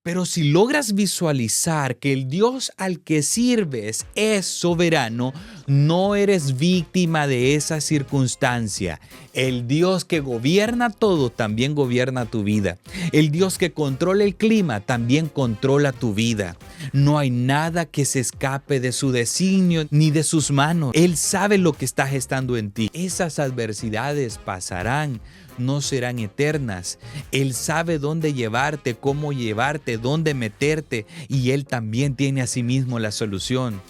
Pero si logras visualizar que el Dios al que sirves es soberano, no eres víctima de esa circunstancia. El Dios que gobierna todo también gobierna tu vida. El Dios que controla el clima también controla tu vida. No hay nada que se escape de su designio ni de sus manos. Él sabe lo que está gestando en ti. Esas adversidades pasarán, no serán eternas. Él sabe dónde llevarte, cómo llevarte, dónde meterte, y Él también tiene a sí mismo la solución.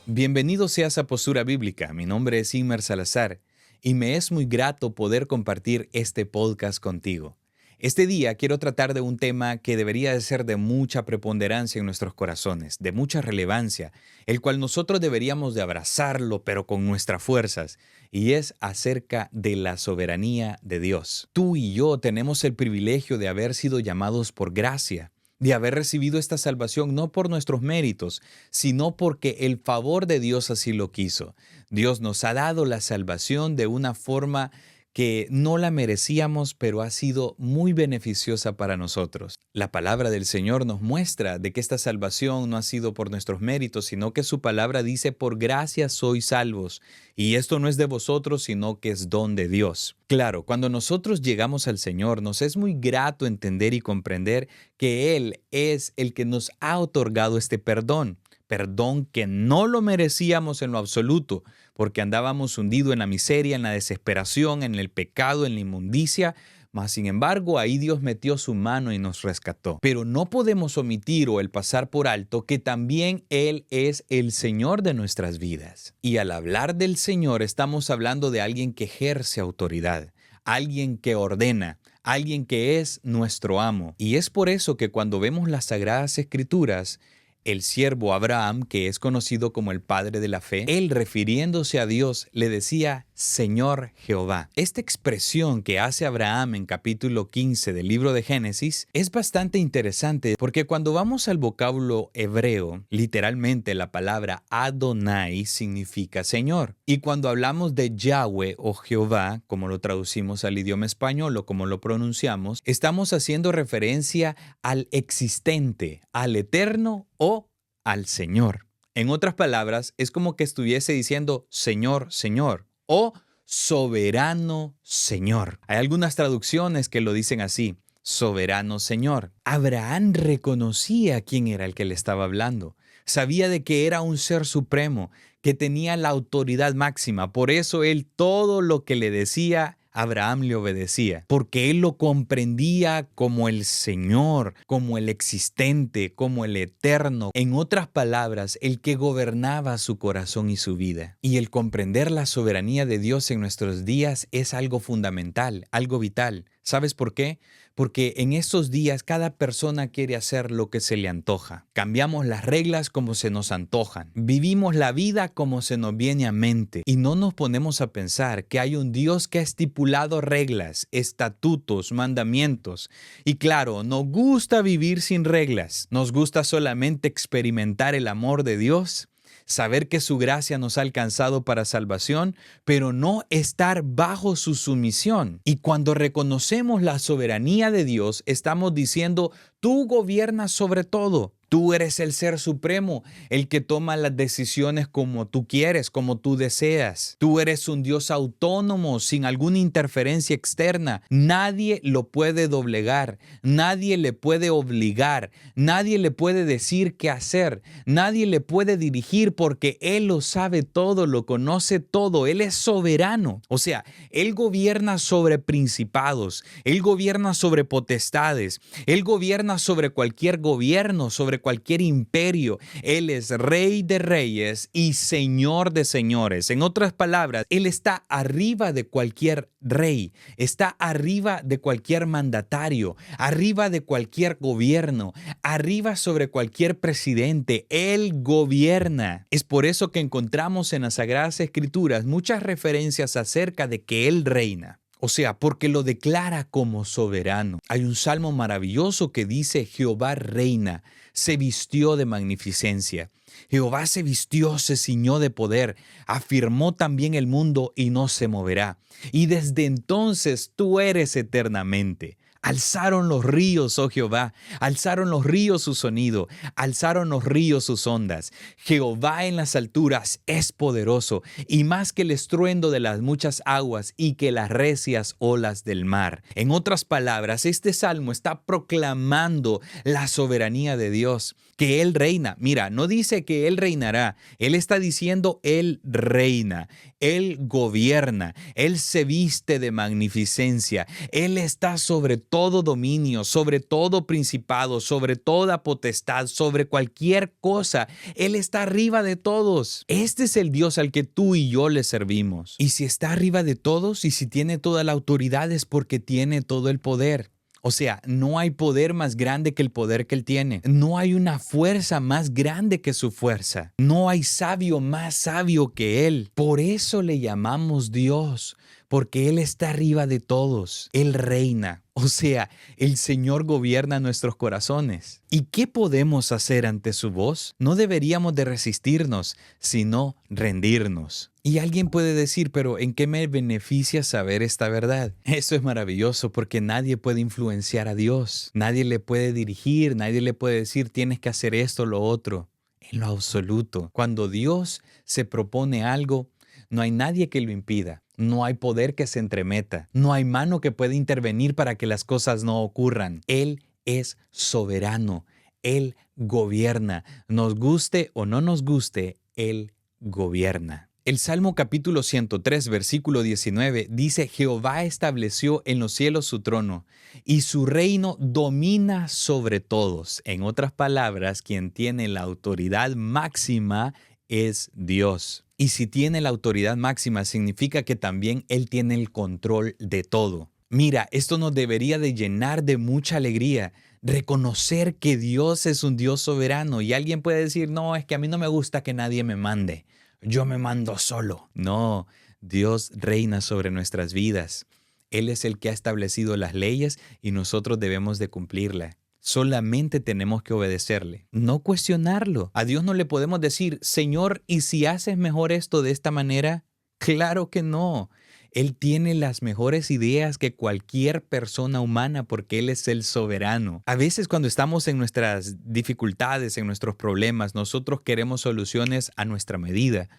Bienvenido seas a Postura Bíblica. Mi nombre es Imer Salazar y me es muy grato poder compartir este podcast contigo. Este día quiero tratar de un tema que debería de ser de mucha preponderancia en nuestros corazones, de mucha relevancia, el cual nosotros deberíamos de abrazarlo, pero con nuestras fuerzas, y es acerca de la soberanía de Dios. Tú y yo tenemos el privilegio de haber sido llamados por gracia, de haber recibido esta salvación no por nuestros méritos, sino porque el favor de Dios así lo quiso. Dios nos ha dado la salvación de una forma que no la merecíamos, pero ha sido muy beneficiosa para nosotros. La palabra del Señor nos muestra de que esta salvación no ha sido por nuestros méritos, sino que su palabra dice: por gracia sois salvos. Y esto no es de vosotros, sino que es don de Dios. Claro, cuando nosotros llegamos al Señor, nos es muy grato entender y comprender que Él es el que nos ha otorgado este perdón. Perdón que no lo merecíamos en lo absoluto, porque andábamos hundidos en la miseria, en la desesperación, en el pecado, en la inmundicia, mas sin embargo ahí Dios metió su mano y nos rescató. Pero no podemos omitir o el pasar por alto que también Él es el Señor de nuestras vidas. Y al hablar del Señor estamos hablando de alguien que ejerce autoridad, alguien que ordena, alguien que es nuestro amo. Y es por eso que cuando vemos las Sagradas Escrituras, el siervo Abraham, que es conocido como el padre de la fe, él, refiriéndose a Dios, le decía Señor Jehová. Esta expresión que hace Abraham en capítulo 15 del libro de Génesis es bastante interesante, porque cuando vamos al vocablo hebreo, literalmente la palabra Adonai significa Señor. Y cuando hablamos de Yahweh o Jehová, como lo traducimos al idioma español o como lo pronunciamos, estamos haciendo referencia al existente, al eterno o al Señor. En otras palabras, es como que estuviese diciendo Señor, Señor o soberano Señor. Hay algunas traducciones que lo dicen así: soberano Señor. Abraham reconocía quién era el que le estaba hablando. Sabía de que era un ser supremo, que tenía la autoridad máxima. Por eso él todo lo que le decía, Abraham le obedecía, porque él lo comprendía como el Señor, como el existente, como el eterno. En otras palabras, el que gobernaba su corazón y su vida. Y el comprender la soberanía de Dios en nuestros días es algo fundamental, algo vital. ¿Sabes por qué? Porque en estos días cada persona quiere hacer lo que se le antoja. Cambiamos las reglas como se nos antojan. Vivimos la vida como se nos viene a mente. Y no nos ponemos a pensar que hay un Dios que ha estipulado reglas, estatutos, mandamientos. Y claro, nos gusta vivir sin reglas. Nos gusta solamente experimentar el amor de Dios, saber que su gracia nos ha alcanzado para salvación, pero no estar bajo su sumisión. Y cuando reconocemos la soberanía de Dios, estamos diciendo: tú gobiernas sobre todo. Tú eres el ser supremo, el que toma las decisiones como tú quieres, como tú deseas. Tú eres un Dios autónomo, sin alguna interferencia externa. Nadie lo puede doblegar, nadie le puede obligar, nadie le puede decir qué hacer, nadie le puede dirigir, porque Él lo sabe todo, lo conoce todo. Él es soberano. O sea, Él gobierna sobre principados, Él gobierna sobre potestades, Él gobierna sobre cualquier gobierno, sobre cualquier imperio. Él es Rey de reyes y Señor de señores. En otras palabras, Él está arriba de cualquier rey, está arriba de cualquier mandatario, arriba de cualquier gobierno, arriba sobre cualquier presidente. Él gobierna. Es por eso que encontramos en las Sagradas Escrituras muchas referencias acerca de que Él reina. O sea, porque lo declara como soberano. Hay un salmo maravilloso que dice: Jehová reina, se vistió de magnificencia. Jehová se vistió, se ciñó de poder, afirmó también el mundo y no se moverá. Y desde entonces tú eres eternamente. Alzaron los ríos, oh Jehová, alzaron los ríos su sonido, alzaron los ríos sus ondas. Jehová en las alturas es poderoso, y más que el estruendo de las muchas aguas y que las recias olas del mar. En otras palabras, este salmo está proclamando la soberanía de Dios, que Él reina. Mira, no dice que Él reinará, Él está diciendo Él reina, Él gobierna, Él se viste de magnificencia, Él está sobre todo dominio, sobre todo principado, sobre toda potestad, sobre cualquier cosa. Él está arriba de todos. Este es el Dios al que tú y yo le servimos. Y si está arriba de todos y si tiene toda la autoridad es porque tiene todo el poder. O sea, no hay poder más grande que el poder que Él tiene. No hay una fuerza más grande que su fuerza. No hay sabio más sabio que Él. Por eso le llamamos Dios, porque Él está arriba de todos. Él reina. O sea, el Señor gobierna nuestros corazones. ¿Y qué podemos hacer ante su voz? No deberíamos de resistirnos, sino rendirnos. Y alguien puede decir, pero ¿en qué me beneficia saber esta verdad? Eso es maravilloso porque nadie puede influenciar a Dios. Nadie le puede dirigir, nadie le puede decir tienes que hacer esto o lo otro. En lo absoluto. Cuando Dios se propone algo, no hay nadie que lo impida. No hay poder que se entremeta. No hay mano que pueda intervenir para que las cosas no ocurran. Él es soberano. Él gobierna. Nos guste o no nos guste, Él gobierna. El Salmo capítulo 103, versículo 19 dice: Jehová estableció en los cielos su trono y su reino domina sobre todos. En otras palabras, quien tiene la autoridad máxima es Dios. Y si tiene la autoridad máxima, significa que también Él tiene el control de todo. Mira, esto nos debería de llenar de mucha alegría, reconocer que Dios es un Dios soberano. Y alguien puede decir, no, es que a mí no me gusta que nadie me mande. Yo me mando solo. No, Dios reina sobre nuestras vidas. Él es el que ha establecido las leyes y nosotros debemos de cumplirlas. Solamente tenemos que obedecerle, no cuestionarlo. A Dios no le podemos decir, Señor, ¿y si haces mejor esto de esta manera? Claro que no. Él tiene las mejores ideas que cualquier persona humana porque Él es el soberano. A veces cuando estamos en nuestras dificultades, en nuestros problemas, nosotros queremos soluciones a nuestra medida.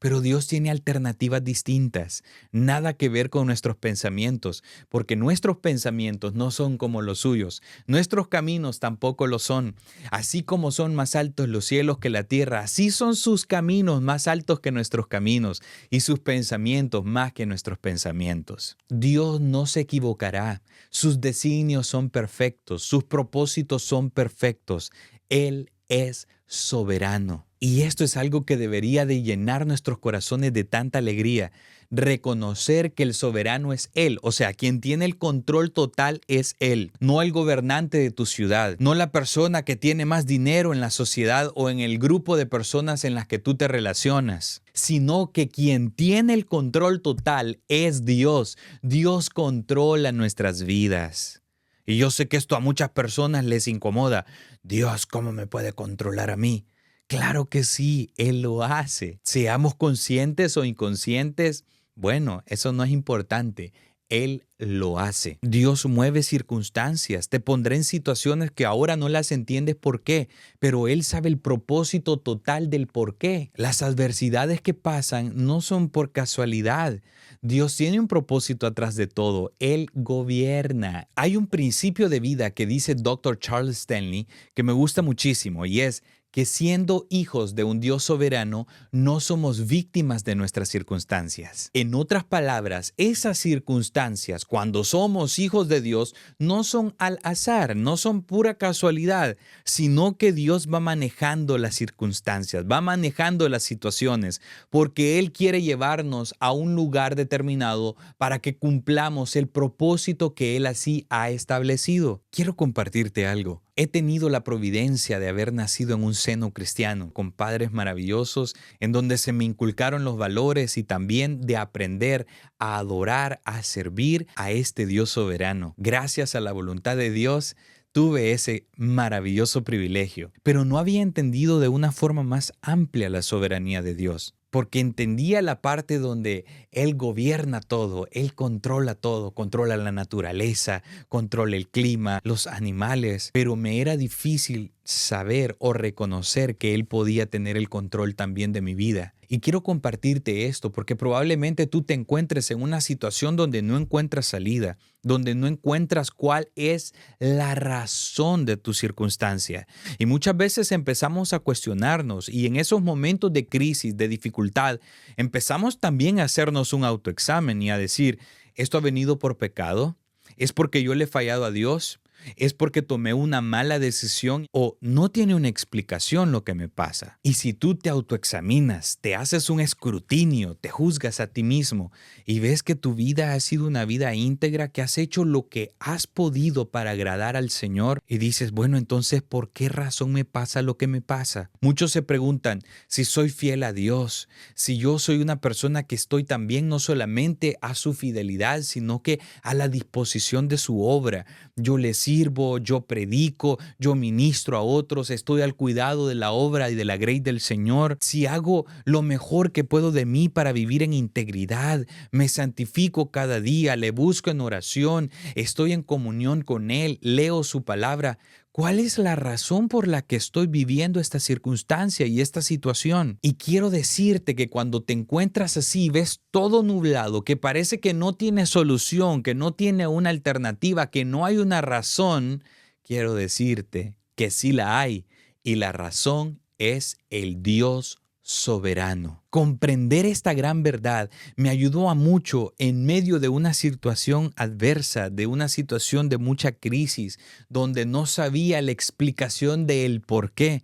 Pero Dios tiene alternativas distintas, nada que ver con nuestros pensamientos, porque nuestros pensamientos no son como los suyos, nuestros caminos tampoco lo son. Así como son más altos los cielos que la tierra, así son sus caminos más altos que nuestros caminos y sus pensamientos más que nuestros pensamientos. Dios no se equivocará, sus designios son perfectos, sus propósitos son perfectos. Él es soberano. Y esto es algo que debería de llenar nuestros corazones de tanta alegría. Reconocer que el soberano es Él, o sea, quien tiene el control total es Él, no el gobernante de tu ciudad, no la persona que tiene más dinero en la sociedad o en el grupo de personas en las que tú te relacionas, sino que quien tiene el control total es Dios. Dios controla nuestras vidas. Y yo sé que esto a muchas personas les incomoda. Dios, ¿cómo me puede controlar a mí? Claro que sí, Él lo hace. Seamos conscientes o inconscientes, bueno, eso no es importante. Él lo hace. Dios mueve circunstancias, te pondrá en situaciones que ahora no las entiendes por qué, pero Él sabe el propósito total del por qué. Las adversidades que pasan no son por casualidad. Dios tiene un propósito atrás de todo. Él gobierna. Hay un principio de vida que dice Dr. Charles Stanley que me gusta muchísimo y es que siendo hijos de un Dios soberano, no somos víctimas de nuestras circunstancias. En otras palabras, esas circunstancias, cuando somos hijos de Dios, no son al azar, no son pura casualidad, sino que Dios va manejando las circunstancias, va manejando las situaciones, porque Él quiere llevarnos a un lugar determinado para que cumplamos el propósito que Él así ha establecido. Quiero compartirte algo. He tenido la providencia de haber nacido en un seno cristiano, con padres maravillosos, en donde se me inculcaron los valores y también de aprender a adorar, a servir a este Dios soberano. Gracias a la voluntad de Dios, Tuve ese maravilloso privilegio, pero no había entendido de una forma más amplia la soberanía de Dios, porque entendía la parte donde Él gobierna todo, Él controla todo, controla la naturaleza, controla el clima, los animales, pero me era difícil saber o reconocer que Él podía tener el control también de mi vida. Y quiero compartirte esto porque probablemente tú te encuentres en una situación donde no encuentras salida, donde no encuentras cuál es la razón de tu circunstancia. Y muchas veces empezamos a cuestionarnos y en esos momentos de crisis, de dificultad, empezamos también a hacernos un autoexamen y a decir, ¿esto ha venido por pecado? ¿Es porque yo le he fallado a Dios? ¿Es porque tomé una mala decisión o no tiene una explicación lo que me pasa? Y si tú te autoexaminas, te haces un escrutinio, te juzgas a ti mismo y ves que tu vida ha sido una vida íntegra, que has hecho lo que has podido para agradar al Señor y dices, bueno, entonces, ¿por qué razón me pasa lo que me pasa? Muchos se preguntan si soy fiel a Dios, si yo soy una persona que estoy también no solamente a su fidelidad, sino que a la disposición de su obra. Yo le sirvo, yo predico, yo ministro a otros, estoy al cuidado de la obra y de la grey del Señor. Si hago lo mejor que puedo de mí para vivir en integridad, me santifico cada día, le busco en oración, estoy en comunión con Él, leo su palabra. ¿Cuál es la razón por la que estoy viviendo esta circunstancia y esta situación? Y quiero decirte que cuando te encuentras así, ves todo nublado, que parece que no tiene solución, que no tiene una alternativa, que no hay una razón, quiero decirte que sí la hay. Y la razón es el Dios soberano. Comprender esta gran verdad me ayudó a mucho en medio de una situación adversa, de una situación de mucha crisis, donde no sabía la explicación del por qué.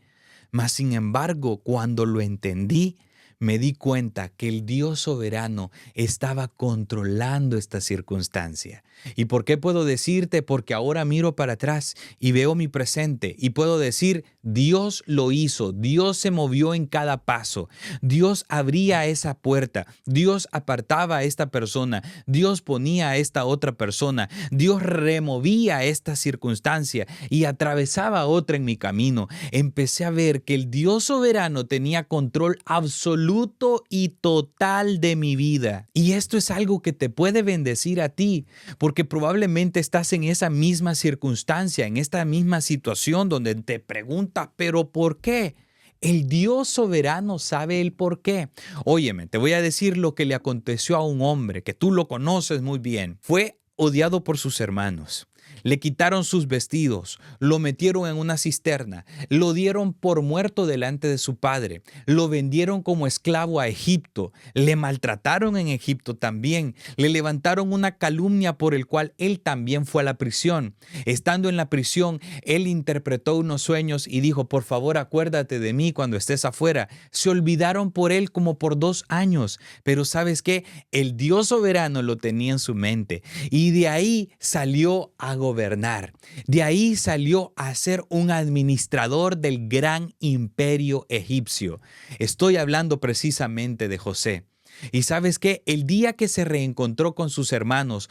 Mas, sin embargo, cuando lo entendí, me di cuenta que el Dios soberano estaba controlando esta circunstancia. ¿Y por qué puedo decirte? Porque ahora miro para atrás y veo mi presente y puedo decir, Dios lo hizo, Dios se movió en cada paso, Dios abría esa puerta, Dios apartaba a esta persona, Dios ponía a esta otra persona, Dios removía esta circunstancia y atravesaba otra en mi camino. Empecé a ver que el Dios soberano tenía control absoluto y total de mi vida. Y esto es algo que te puede bendecir a ti, porque probablemente estás en esa misma circunstancia, en esta misma situación donde te preguntas, ¿pero por qué? El Dios soberano sabe el por qué. Óyeme, te voy a decir lo que le aconteció a un hombre que tú lo conoces muy bien. Fue odiado por sus hermanos. Le quitaron sus vestidos, lo metieron en una cisterna, lo dieron por muerto delante de su padre, lo vendieron como esclavo a Egipto, le maltrataron en Egipto también, le levantaron una calumnia por el cual él también fue a la prisión. Estando en la prisión, él interpretó unos sueños y dijo, por favor acuérdate de mí cuando estés afuera. Se olvidaron por él como por 2 años, pero ¿sabes qué? El Dios soberano lo tenía en su mente y de ahí salió a gobernar. De ahí salió a ser un administrador del gran imperio egipcio. Estoy hablando precisamente de José. Y ¿sabes qué? El día que se reencontró con sus hermanos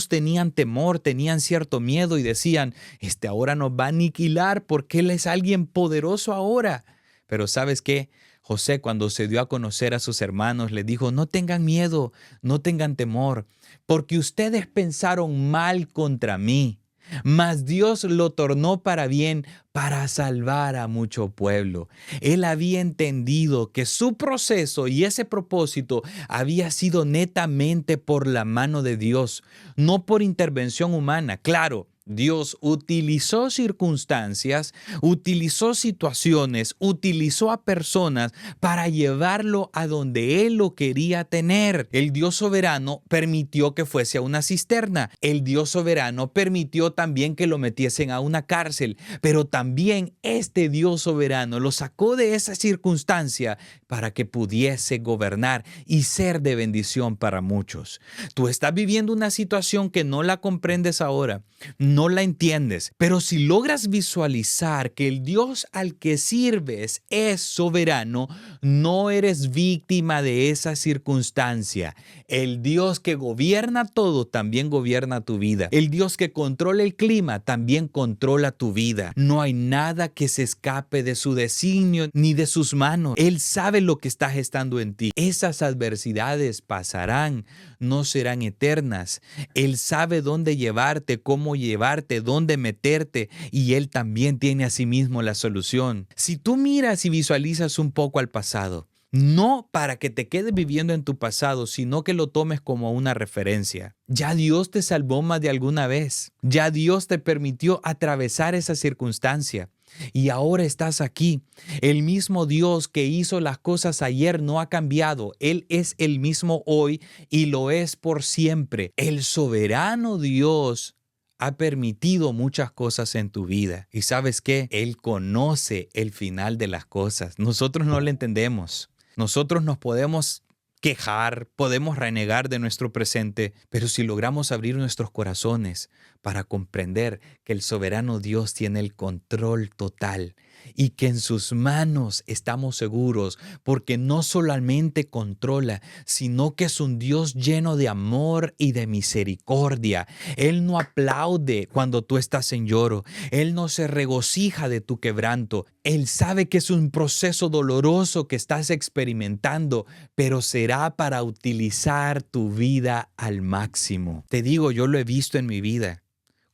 tenían temor, tenían cierto miedo y decían, ahora nos va a aniquilar porque él es alguien poderoso ahora. Pero ¿sabes qué? José, cuando se dio a conocer a sus hermanos, les dijo, no tengan miedo, no tengan temor, porque ustedes pensaron mal contra mí, mas Dios lo tornó para bien para salvar a mucho pueblo. Él había entendido que su proceso y ese propósito había sido netamente por la mano de Dios, no por intervención humana. Claro, Dios utilizó circunstancias, utilizó situaciones, utilizó a personas para llevarlo a donde Él lo quería tener. El Dios soberano permitió que fuese a una cisterna. El Dios soberano permitió también que lo metiesen a una cárcel. Pero también este Dios soberano lo sacó de esa circunstancia para que pudiese gobernar y ser de bendición para muchos. Tú estás viviendo una situación que no la comprendes ahora. no la entiendes, pero si logras visualizar que el Dios al que sirves es soberano, no eres víctima de esa circunstancia. El Dios que gobierna todo también gobierna tu vida. El Dios que controla el clima también controla tu vida. No hay nada que se escape de su designio ni de sus manos. Él sabe lo que está gestando en ti. Esas adversidades pasarán, no serán eternas. Él sabe dónde llevarte, cómo llevarte, dónde meterte, y Él también tiene asimismo la solución. Si tú miras y visualizas un poco al pasado, no para que te quedes viviendo en tu pasado, sino que lo tomes como una referencia. Ya Dios te salvó más de alguna vez. Ya Dios te permitió atravesar esa circunstancia. Y ahora estás aquí. El mismo Dios que hizo las cosas ayer no ha cambiado. Él es el mismo hoy y lo es por siempre. El soberano Dios ha permitido muchas cosas en tu vida. ¿Y sabes qué? Él conoce el final de las cosas. Nosotros no lo entendemos. Nosotros nos podemos quejar, podemos renegar de nuestro presente, pero si logramos abrir nuestros corazones para comprender que el soberano Dios tiene el control total y que en sus manos estamos seguros, porque no solamente controla, sino que es un Dios lleno de amor y de misericordia. Él no aplaude cuando tú estás en lloro. Él no se regocija de tu quebranto. Él sabe que es un proceso doloroso que estás experimentando, pero será para utilizar tu vida al máximo. Te digo, yo lo he visto en mi vida.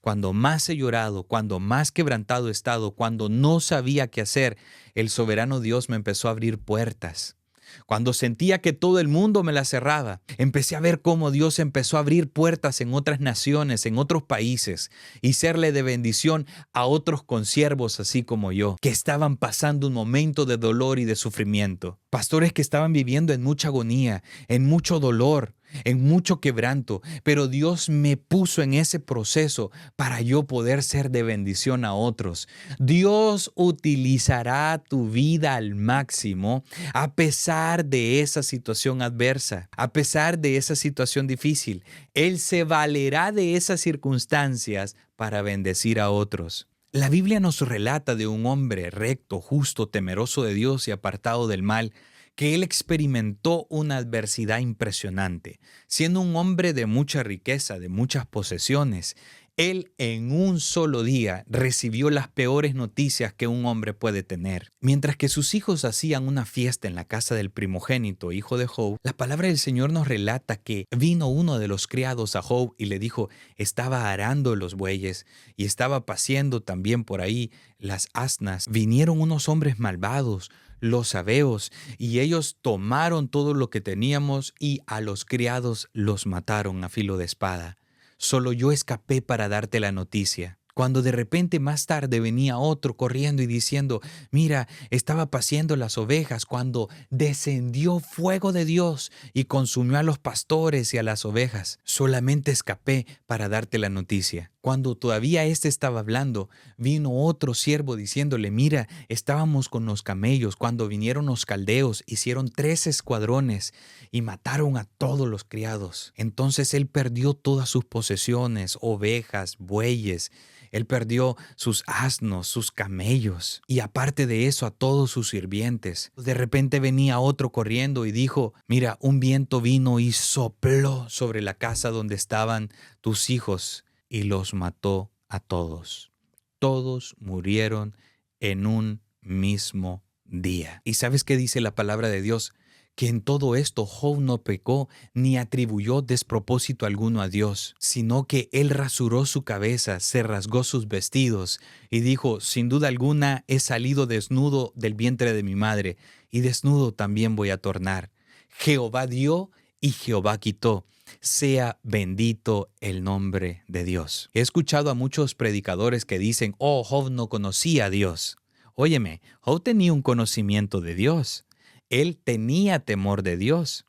Cuando más he llorado, cuando más quebrantado he estado, cuando no sabía qué hacer, el soberano Dios me empezó a abrir puertas. Cuando sentía que todo el mundo me la cerraba, empecé a ver cómo Dios empezó a abrir puertas en otras naciones, en otros países, y serle de bendición a otros consiervos así como yo, que estaban pasando un momento de dolor y de sufrimiento. Pastores que estaban viviendo en mucha agonía, en mucho dolor, en mucho quebranto, pero Dios me puso en ese proceso para yo poder ser de bendición a otros. Dios utilizará tu vida al máximo a pesar de esa situación adversa, a pesar de esa situación difícil. Él se valerá de esas circunstancias para bendecir a otros. La Biblia nos relata de un hombre recto, justo, temeroso de Dios y apartado del mal, que él experimentó una adversidad impresionante. Siendo un hombre de mucha riqueza, de muchas posesiones, él en un solo día recibió las peores noticias que un hombre puede tener. Mientras que sus hijos hacían una fiesta en la casa del primogénito, hijo de Job, la palabra del Señor nos relata que vino uno de los criados a Job y le dijo, estaba arando los bueyes y estaba paciendo también por ahí las asnas. Vinieron unos hombres malvados, los sabeos, y ellos tomaron todo lo que teníamos y a los criados los mataron a filo de espada. Solo yo escapé para darte la noticia. Cuando de repente más tarde venía otro corriendo y diciendo, mira, estaba paciendo las ovejas cuando descendió fuego de Dios y consumió a los pastores y a las ovejas. Solamente escapé para darte la noticia. Cuando todavía éste estaba hablando, vino otro siervo diciéndole, mira, estábamos con los camellos cuando vinieron los caldeos, hicieron 3 escuadrones y mataron a todos los criados. Entonces él perdió todas sus posesiones, ovejas, bueyes. Él perdió sus asnos, sus camellos y aparte de eso a todos sus sirvientes. De repente venía otro corriendo y dijo, mira, un viento vino y sopló sobre la casa donde estaban tus hijos y los mató a todos. Todos murieron en un mismo día. ¿Y sabes qué dice la palabra de Dios? Que en todo esto Job no pecó ni atribuyó despropósito alguno a Dios, sino que él rasuró su cabeza, se rasgó sus vestidos y dijo, sin duda alguna he salido desnudo del vientre de mi madre y desnudo también voy a tornar. Jehová dio y Jehová quitó. Sea bendito el nombre de Dios. He escuchado a muchos predicadores que dicen, oh, Job no conocía a Dios. Óyeme, Job tenía un conocimiento de Dios. Él tenía temor de Dios,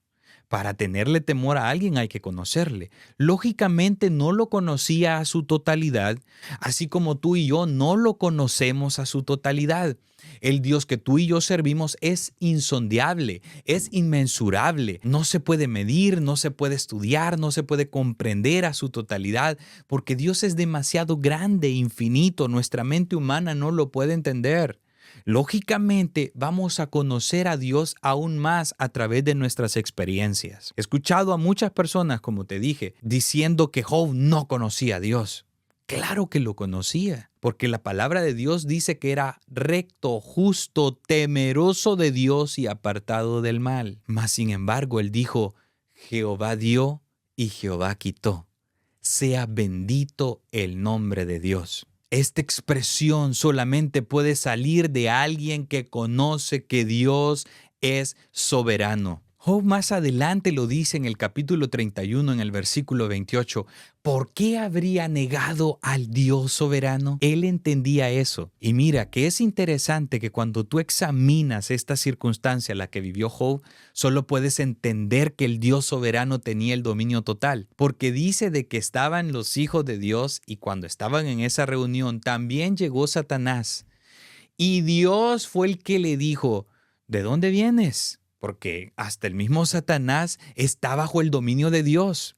Para tenerle temor a alguien hay que conocerle. Lógicamente no lo conocía a su totalidad, así como tú y yo no lo conocemos a su totalidad. El Dios que tú y yo servimos es insondiable, es inmensurable. No se puede medir, no se puede estudiar, no se puede comprender a su totalidad, porque Dios es demasiado grande, infinito. Nuestra mente humana no lo puede entender. Lógicamente, vamos a conocer a Dios aún más a través de nuestras experiencias. He escuchado a muchas personas, como te dije, diciendo que Job no conocía a Dios. Claro que lo conocía, porque la palabra de Dios dice que era recto, justo, temeroso de Dios y apartado del mal. Mas, sin embargo, él dijo, Jehová dio y Jehová quitó. Sea bendito el nombre de Dios. Esta expresión solamente puede salir de alguien que conoce que Dios es soberano. Job más adelante lo dice en el capítulo 31, en el versículo 28. ¿Por qué habría negado al Dios soberano? Él entendía eso. Y mira, que es interesante que cuando tú examinas esta circunstancia en la que vivió Job, solo puedes entender que el Dios soberano tenía el dominio total. Porque dice de que estaban los hijos de Dios y cuando estaban en esa reunión también llegó Satanás. Y Dios fue el que le dijo, ¿de dónde vienes? Porque hasta el mismo Satanás está bajo el dominio de Dios.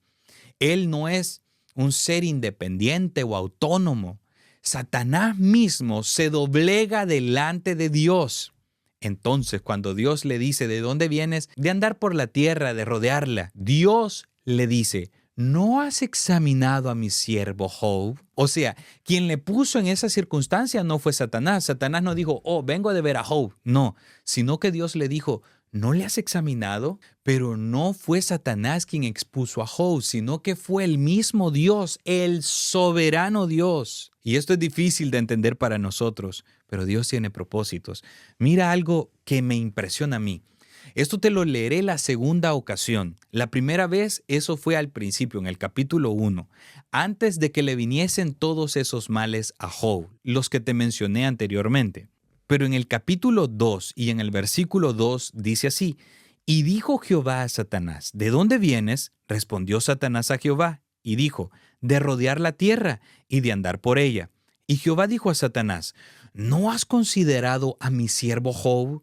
Él no es un ser independiente o autónomo. Satanás mismo se doblega delante de Dios. Entonces, cuando Dios le dice, ¿de dónde vienes? De andar por la tierra, de rodearla. Dios le dice, ¿no has examinado a mi siervo Job? O sea, quien le puso en esa circunstancia no fue Satanás. Satanás no dijo, oh, vengo de ver a Job. No, sino que Dios le dijo, ¿no le has examinado? Pero no fue Satanás quien expuso a Job, sino que fue el mismo Dios, el soberano Dios. Y esto es difícil de entender para nosotros, pero Dios tiene propósitos. Mira algo que me impresiona a mí. Esto te lo leeré la segunda ocasión. La primera vez, eso fue al principio, en el capítulo 1, antes de que le viniesen todos esos males a Job, los que te mencioné anteriormente. Pero en el capítulo 2 y en el versículo 2 dice así, y dijo Jehová a Satanás, ¿de dónde vienes? Respondió Satanás a Jehová y dijo, de rodear la tierra y de andar por ella. Y Jehová dijo a Satanás, ¿no has considerado a mi siervo Job,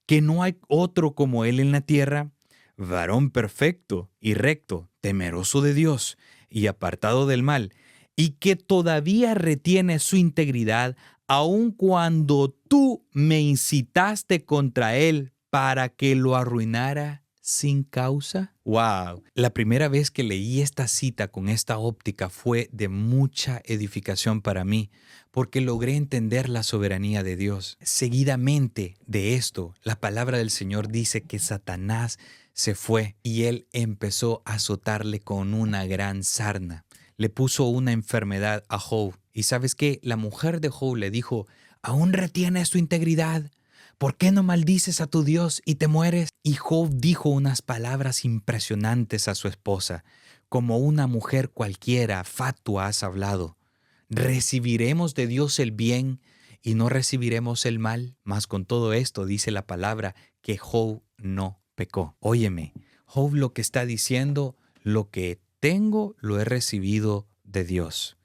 que no hay otro como él en la tierra? Varón perfecto y recto, temeroso de Dios y apartado del mal, y que todavía retiene su integridad, aun cuando tú me incitaste contra él para que lo arruinara sin causa. ¡Wow! La primera vez que leí esta cita con esta óptica fue de mucha edificación para mí, porque logré entender la soberanía de Dios. Seguidamente de esto, la palabra del Señor dice que Satanás se fue y él empezó a azotarle con una gran sarna. Le puso una enfermedad a Job. ¿Y sabes qué? La mujer de Job le dijo, ¿aún retienes tu integridad? ¿Por qué no maldices a tu Dios y te mueres? Y Job dijo unas palabras impresionantes a su esposa. Como una mujer cualquiera, fatua has hablado. ¿Recibiremos de Dios el bien y no recibiremos el mal? Mas con todo esto dice la palabra que Job no pecó. Óyeme, Job lo que está diciendo, lo que tengo lo he recibido de Dios.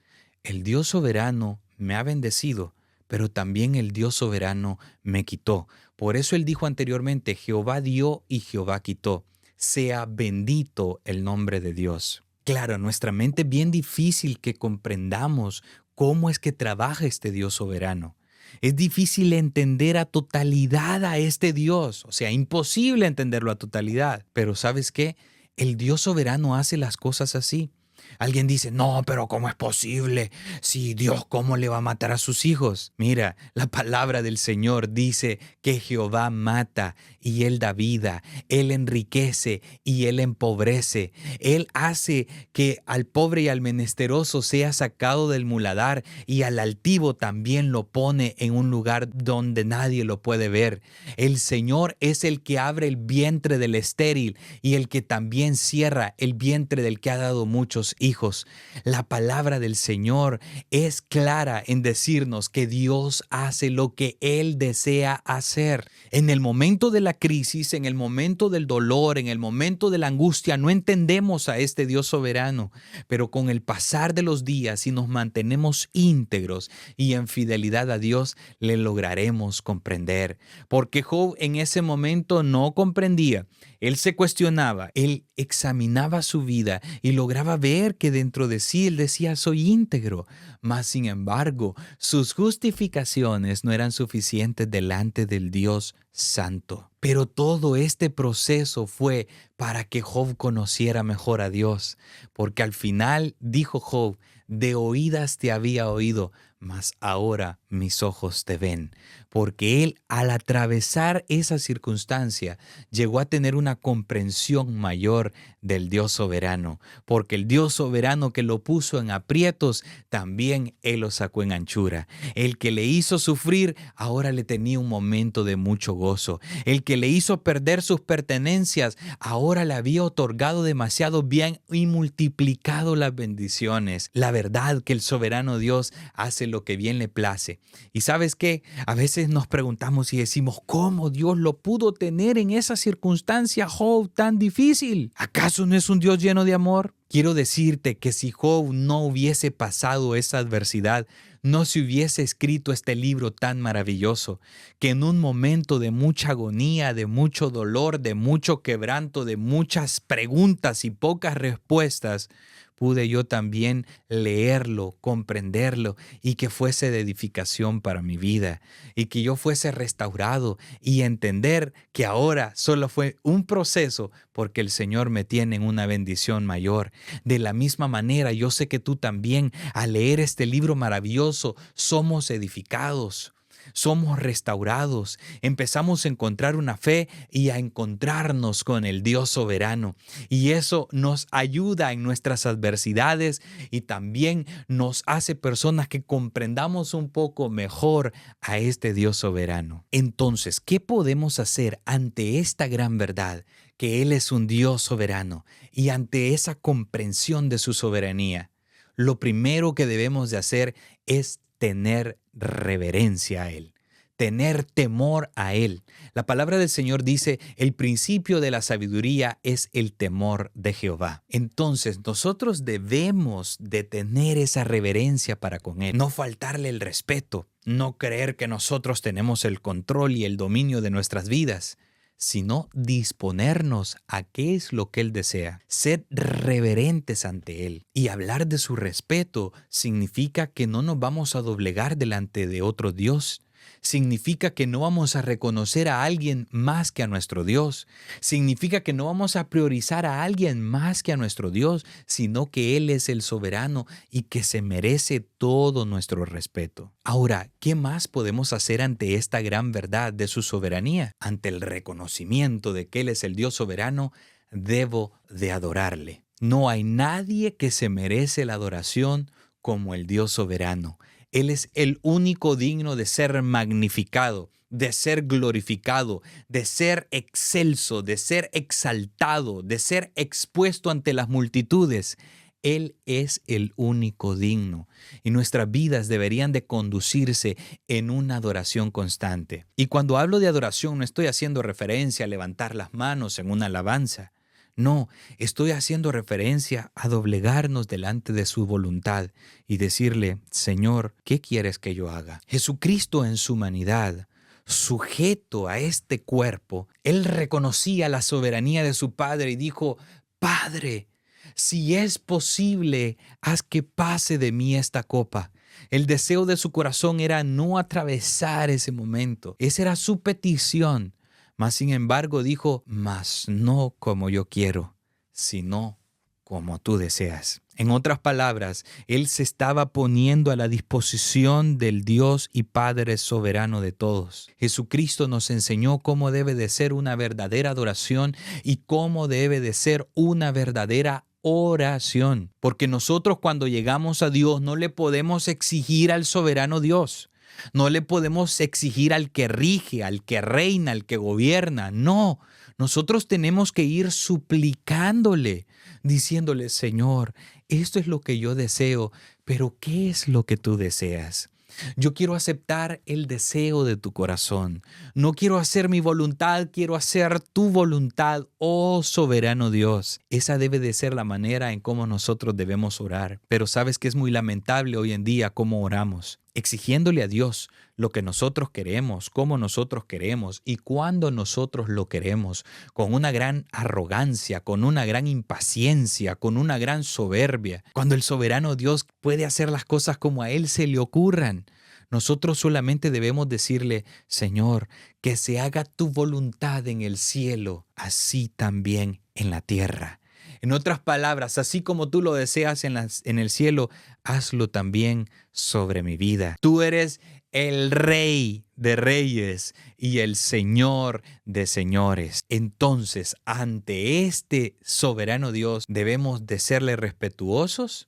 El Dios soberano me ha bendecido, pero también el Dios soberano me quitó. Por eso él dijo anteriormente, Jehová dio y Jehová quitó. Sea bendito el nombre de Dios. Claro, nuestra mente es bien difícil que comprendamos cómo es que trabaja este Dios soberano. Es difícil entender a totalidad a este Dios, o sea, imposible entenderlo a totalidad. Pero ¿sabes qué? El Dios soberano hace las cosas así. Alguien dice, no, pero ¿cómo es posible? Si Dios, ¿cómo le va a matar a sus hijos? Mira, la palabra del Señor dice que Jehová mata y Él da vida. Él enriquece y Él empobrece. Él hace que al pobre y al menesteroso sea sacado del muladar y al altivo también lo pone en un lugar donde nadie lo puede ver. El Señor es el que abre el vientre del estéril y el que también cierra el vientre del que ha dado muchos Hijos, la palabra del Señor es clara en decirnos que Dios hace lo que Él desea hacer. En el momento de la crisis, en el momento del dolor, en el momento de la angustia, no entendemos a este Dios soberano, pero con el pasar de los días, si nos mantenemos íntegros y en fidelidad a Dios, le lograremos comprender. Porque Job en ese momento no comprendía. Él se cuestionaba, él examinaba su vida y lograba ver que dentro de sí él decía, soy íntegro. Mas, sin embargo, sus justificaciones no eran suficientes delante del Dios Santo. Pero todo este proceso fue para que Job conociera mejor a Dios, porque al final dijo Job, de oídas te había oído, mas ahora mis ojos te ven. Porque él, al atravesar esa circunstancia, llegó a tener una comprensión mayor del Dios soberano, porque el Dios soberano que lo puso en aprietos, también él lo sacó en anchura. El que le hizo sufrir, ahora le tenía un momento de mucho gozo. El que le hizo perder sus pertenencias, ahora le había otorgado demasiado bien y multiplicado las bendiciones. La verdad que el soberano Dios hace lo que bien le place. Y ¿sabes qué? A veces nos preguntamos y decimos, ¿cómo Dios lo pudo tener en esa circunstancia, Job, tan difícil? ¿Acaso no es un Dios lleno de amor? Quiero decirte que si Job no hubiese pasado esa adversidad, no se hubiese escrito este libro tan maravilloso, que en un momento de mucha agonía, de mucho dolor, de mucho quebranto, de muchas preguntas y pocas respuestas, pude yo también leerlo, comprenderlo y que fuese de edificación para mi vida y que yo fuese restaurado y entender que ahora solo fue un proceso porque el Señor me tiene en una bendición mayor. De la misma manera, yo sé que tú también, al leer este libro maravilloso, somos edificados. Somos restaurados, empezamos a encontrar una fe y a encontrarnos con el Dios soberano. Y eso nos ayuda en nuestras adversidades y también nos hace personas que comprendamos un poco mejor a este Dios soberano. Entonces, ¿qué podemos hacer ante esta gran verdad? Que Él es un Dios soberano y ante esa comprensión de su soberanía. Lo primero que debemos de hacer es tener reverencia a Él, tener temor a Él. La palabra del Señor dice, el principio de la sabiduría es el temor de Jehová. Entonces, nosotros debemos de tener esa reverencia para con Él, no faltarle el respeto, no creer que nosotros tenemos el control y el dominio de nuestras vidas, sino disponernos a qué es lo que Él desea, ser reverentes ante Él. Y hablar de su respeto significa que no nos vamos a doblegar delante de otro Dios. Significa que no vamos a reconocer a alguien más que a nuestro Dios. Significa que no vamos a priorizar a alguien más que a nuestro Dios, sino que Él es el soberano y que se merece todo nuestro respeto. Ahora, ¿qué más podemos hacer ante esta gran verdad de su soberanía? Ante el reconocimiento de que Él es el Dios soberano, debo de adorarle. No hay nadie que se merece la adoración como el Dios soberano. Él es el único digno de ser magnificado, de ser glorificado, de ser excelso, de ser exaltado, de ser expuesto ante las multitudes. Él es el único digno y nuestras vidas deberían de conducirse en una adoración constante. Y cuando hablo de adoración no estoy haciendo referencia a levantar las manos en una alabanza. No, estoy haciendo referencia a doblegarnos delante de su voluntad y decirle, Señor, ¿qué quieres que yo haga? Jesucristo en su humanidad, sujeto a este cuerpo, Él reconocía la soberanía de su Padre y dijo, Padre, si es posible, haz que pase de mí esta copa. El deseo de su corazón era no atravesar ese momento. Esa era su petición. Mas sin embargo dijo, mas no como yo quiero, sino como tú deseas. En otras palabras, Él se estaba poniendo a la disposición del Dios y Padre soberano de todos. Jesucristo nos enseñó cómo debe de ser una verdadera adoración y cómo debe de ser una verdadera oración. Porque nosotros cuando llegamos a Dios no le podemos exigir al soberano Dios. No le podemos exigir al que rige, al que reina, al que gobierna. No, Nosotros tenemos que ir suplicándole, diciéndole, Señor, esto es lo que yo deseo, pero ¿qué es lo que tú deseas? Yo quiero aceptar el deseo de tu corazón. No quiero hacer mi voluntad, quiero hacer tu voluntad, oh soberano Dios. Esa debe de ser la manera en cómo nosotros debemos orar. Pero sabes que es muy lamentable hoy en día cómo oramos, exigiéndole a Dios lo que nosotros queremos, cómo nosotros queremos y cuándo nosotros lo queremos, con una gran arrogancia, con una gran impaciencia, con una gran soberbia, cuando el soberano Dios puede hacer las cosas como a Él se le ocurran. Nosotros solamente debemos decirle, Señor, que se haga tu voluntad en el cielo, así también en la tierra. En otras palabras, así como tú lo deseas en el cielo, hazlo también sobre mi vida. Tú eres el Rey de reyes y el Señor de señores. Entonces, ante este soberano Dios, debemos de serle respetuosos,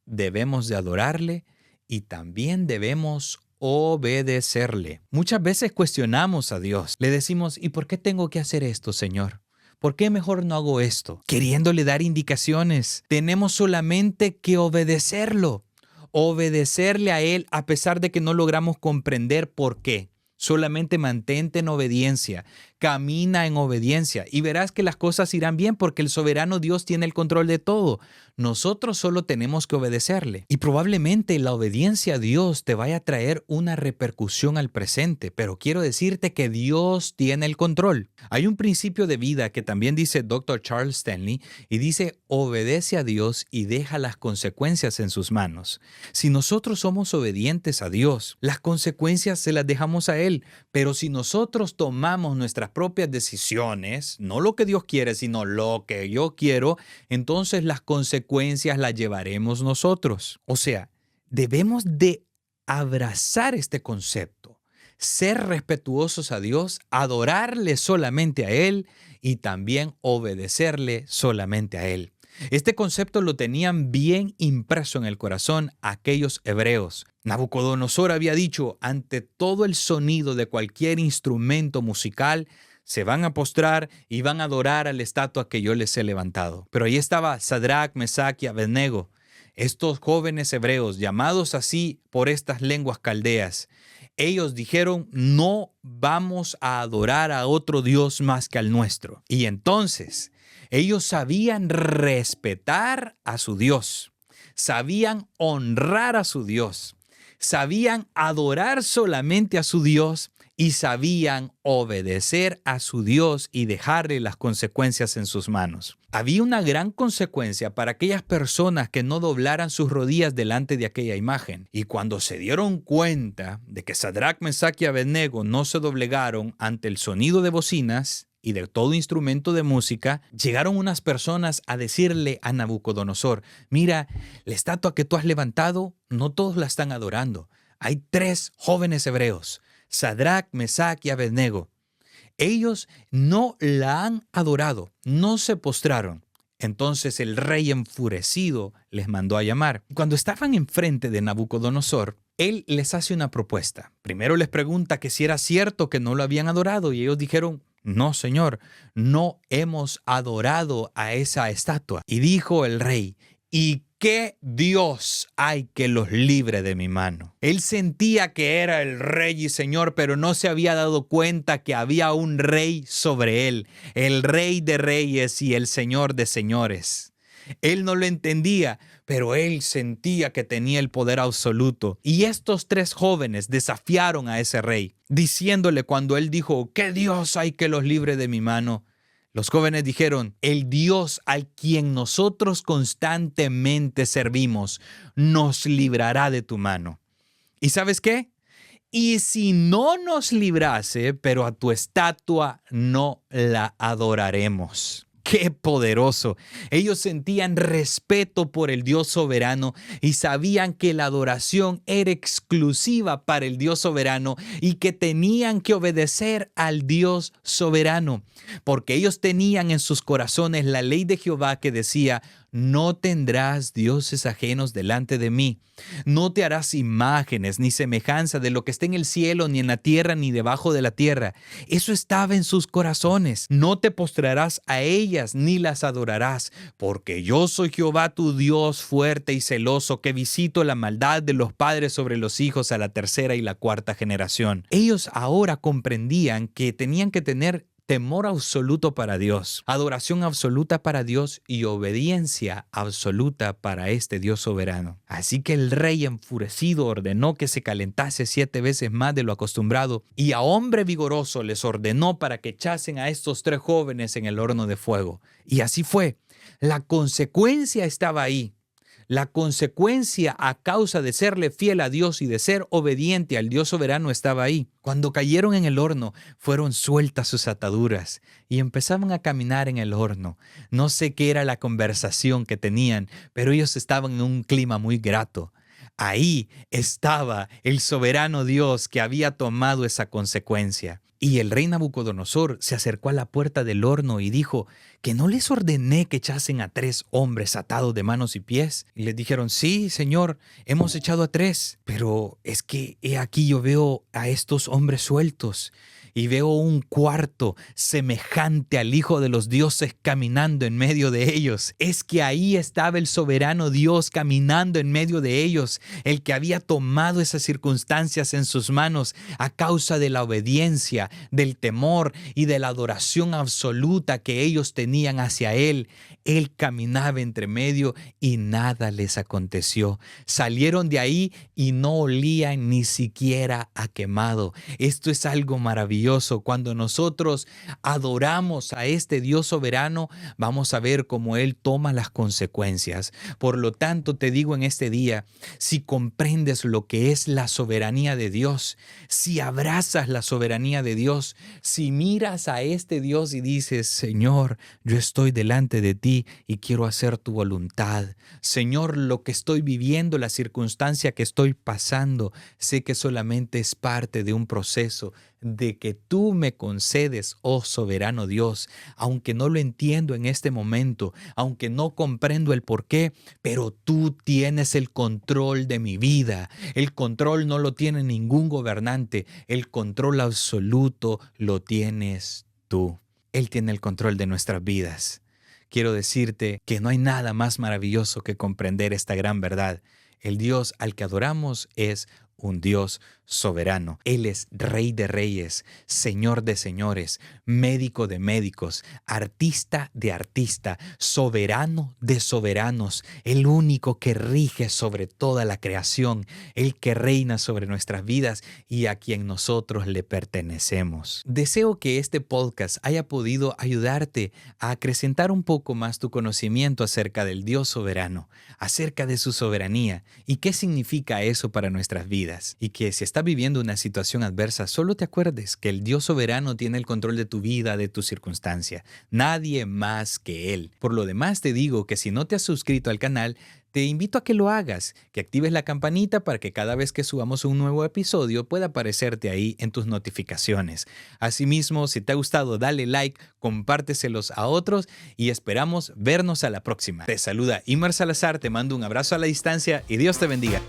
debemos de adorarle y también debemos obedecerle. Muchas veces cuestionamos a Dios. Le decimos, ¿y por qué tengo que hacer esto, Señor? ¿Por qué mejor no hago esto? Queriéndole dar indicaciones. Tenemos solamente que obedecerlo. Obedecerle a Él a pesar de que no logramos comprender por qué. Solamente mantente en obediencia, camina en obediencia y verás que las cosas irán bien porque el soberano Dios tiene el control de todo. Nosotros solo tenemos que obedecerle. Y probablemente la obediencia a Dios te vaya a traer una repercusión al presente, pero quiero decirte que Dios tiene el control. Hay un principio de vida que también dice Dr. Charles Stanley y dice, obedece a Dios y deja las consecuencias en sus manos. Si nosotros somos obedientes a Dios, las consecuencias se las dejamos a Él. Pero si nosotros tomamos nuestras propias decisiones, no lo que Dios quiere, sino lo que yo quiero, entonces las consecuencias las llevaremos nosotros. O sea, debemos de abrazar este concepto, ser respetuosos a Dios, adorarle solamente a Él y también obedecerle solamente a Él. Este concepto lo tenían bien impreso en el corazón aquellos hebreos. Nabucodonosor había dicho, ante todo el sonido de cualquier instrumento musical, se van a postrar y van a adorar a la estatua que yo les he levantado. Pero ahí estaba Sadrach, Mesach y Abednego, estos jóvenes hebreos, llamados así por estas lenguas caldeas. Ellos dijeron, no vamos a adorar a otro Dios más que al nuestro. Y entonces, ellos sabían respetar a su Dios, sabían honrar a su Dios, sabían adorar solamente a su Dios y sabían obedecer a su Dios y dejarle las consecuencias en sus manos. Había una gran consecuencia para aquellas personas que no doblaran sus rodillas delante de aquella imagen. Y cuando se dieron cuenta de que Sadrach, Mesach y Abednego no se doblegaron ante el sonido de bocinas y de todo instrumento de música, llegaron unas personas a decirle a Nabucodonosor, mira, la estatua que tú has levantado, no todos la están adorando. Hay 3 jóvenes hebreos, Sadrach, Mesach y Abednego. Ellos no la han adorado, no se postraron. Entonces el rey enfurecido les mandó a llamar. Cuando estaban enfrente de Nabucodonosor, él les hace una propuesta. Primero les pregunta que si era cierto que no lo habían adorado y ellos dijeron, no, señor, no hemos adorado a esa estatua. Y dijo el rey, ¿y qué Dios hay que los libre de mi mano? Él sentía que era el rey y señor, pero no se había dado cuenta que había un rey sobre él, el rey de reyes y el señor de señores. Él no lo entendía, pero él sentía que tenía el poder absoluto. Y estos 3 jóvenes desafiaron a ese rey, diciéndole cuando él dijo, ¿qué Dios hay que los libre de mi mano? Los jóvenes dijeron, el Dios al quien nosotros constantemente servimos nos librará de tu mano. ¿Y sabes qué? Y si no nos librase, pero a tu estatua no la adoraremos. ¡Qué poderoso! Ellos sentían respeto por el Dios soberano y sabían que la adoración era exclusiva para el Dios soberano y que tenían que obedecer al Dios soberano, porque ellos tenían en sus corazones la ley de Jehová que decía, no tendrás dioses ajenos delante de mí. No te harás imágenes ni semejanza de lo que esté en el cielo, ni en la tierra, ni debajo de la tierra. Eso estaba en sus corazones. No te postrarás a ellas, ni las adorarás, porque yo soy Jehová tu Dios fuerte y celoso, que visito la maldad de los padres sobre los hijos a la tercera y la cuarta generación. Ellos ahora comprendían que tenían que tener temor absoluto para Dios, adoración absoluta para Dios y obediencia absoluta para este Dios soberano. Así que el rey enfurecido ordenó que se calentase 7 veces más de lo acostumbrado, y a hombre vigoroso les ordenó para que echasen a estos 3 jóvenes en el horno de fuego. Y así fue. La consecuencia estaba ahí. La consecuencia a causa de serle fiel a Dios y de ser obediente al Dios soberano estaba ahí. Cuando cayeron en el horno, fueron sueltas sus ataduras y empezaban a caminar en el horno. No sé qué era la conversación que tenían, pero ellos estaban en un clima muy grato. Ahí estaba el soberano Dios que había tomado esa consecuencia. Y el rey Nabucodonosor se acercó a la puerta del horno y dijo: ¿que no les ordené que echasen a 3 hombres atados de manos y pies? Y les dijeron: sí, señor, hemos echado a 3, pero es que he aquí yo veo a estos hombres sueltos y veo un cuarto semejante al Hijo de los dioses caminando en medio de ellos. Es que ahí estaba el soberano Dios caminando en medio de ellos, el que había tomado esas circunstancias en sus manos a causa de la obediencia, del temor y de la adoración absoluta que ellos tenían hacia Él. Él caminaba entre medio y nada les aconteció. Salieron de ahí y no olían ni siquiera a quemado. Esto es algo maravilloso. Cuando nosotros adoramos a este Dios soberano, vamos a ver cómo Él toma las consecuencias. Por lo tanto, te digo en este día, si comprendes lo que es la soberanía de Dios, si abrazas la soberanía de Dios, si miras a este Dios y dices: Señor, yo estoy delante de ti y quiero hacer tu voluntad. Señor, lo que estoy viviendo, la circunstancia que estoy pasando, sé que solamente es parte de un proceso de que tú me concedes, oh soberano Dios, aunque no lo entiendo en este momento, aunque no comprendo el por qué, pero tú tienes el control de mi vida. El control no lo tiene ningún gobernante, el control absoluto lo tienes tú. Él tiene el control de nuestras vidas. Quiero decirte que no hay nada más maravilloso que comprender esta gran verdad. El Dios al que adoramos es un Dios soberano. Él es Rey de reyes, Señor de señores, médico de médicos, artista de artista, soberano de soberanos, el único que rige sobre toda la creación, el que reina sobre nuestras vidas y a quien nosotros le pertenecemos. Deseo que este podcast haya podido ayudarte a acrecentar un poco más tu conocimiento acerca del Dios soberano, acerca de su soberanía y qué significa eso para nuestras vidas. Y que si estás viviendo una situación adversa, solo te acuerdes que el Dios soberano tiene el control de tu vida, de tu circunstancia. Nadie más que Él. Por lo demás, te digo que si no te has suscrito al canal, te invito a que lo hagas, que actives la campanita para que cada vez que subamos un nuevo episodio pueda aparecerte ahí en tus notificaciones. Asimismo, si te ha gustado, dale like, compárteselos a otros y esperamos vernos a la próxima. Te saluda Imer Salazar, te mando un abrazo a la distancia y Dios te bendiga.